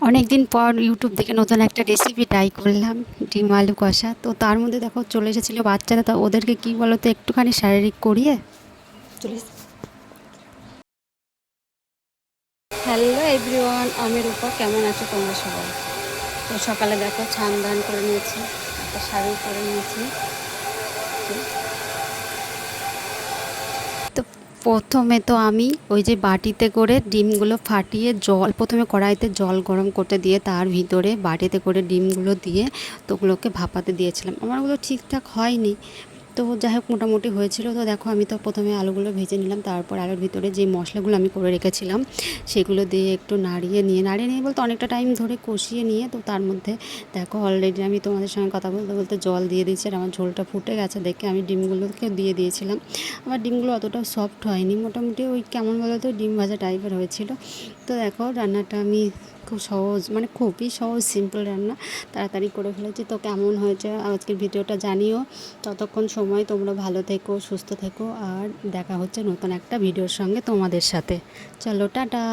অনেক দিন পর ইউটিউব থেকে নতুন একটা রেসিপি ট্রাই করলাম, ডিম আলু কষা। তো তার মধ্যে দেখো চলে এসেছিলো বাচ্চারা, তো ওদেরকে কী বলো তো একটুখানি শারীরিক করিয়ে চলে হ্যালো এভরিওয়ান, আমি রূপা। কেমন আছো তোমরা সবাই? তো সকালে দেখো ছান দান করে নিয়েছি, একটা শাড়ি পরে নিয়েছি। তো প্রথমে তো আমি ওই যে বাটিতে করে ডিমগুলো ফাটিয়ে প্রথমে কড়াইতে জল গরম করতে দিয়ে তার ভিতরে বাটিতে করে ডিমগুলো দিয়ে তো ওগুলোকে ভাপাতে দিয়েছিলাম। আমার ওগুলো ঠিকঠাক হয়নি, তো যাই হোক মোটামুটি হয়েছিল। তো দেখো আমি তো প্রথমে আলুগুলো ভেজে নিলাম, তারপর আলুর ভিতরে যে মশলাগুলো আমি করে রেখেছিলাম সেগুলো দিয়ে একটু নাড়িয়ে নিয়ে বলতে অনেকটা টাইম ধরে কষিয়ে নিয়ে, তো তার মধ্যে দেখো অলরেডি আমি তোমাদের সঙ্গে কথা বলতে বলতে জল দিয়ে দিয়েছি। আর আমার ঝোলটা ফুটে গেছে দেখে আমি ডিমগুলোকে দিয়ে দিয়েছিলাম। আমার ডিমগুলো অতটা সফট হয়নি, মোটামুটি ওই কেমন বলো তো ডিম ভাজা টাইপের হয়েছিল। তো দেখো রান্নাটা আমি খুব সহজ, মানে খুবই সহজ সিম্পল রান্না, তাড়াতাড়ি করে ফেলেছি। তো কেমন হয়েছে আজকের ভিডিওটা জানিও। ততক্ষণ সময় তোমরা ভালো থেকো, সুস্থ থেকো, আর দেখা হচ্ছে নতুন একটা ভিডিওর সঙ্গে তোমাদের সাথে। চলো টাটা।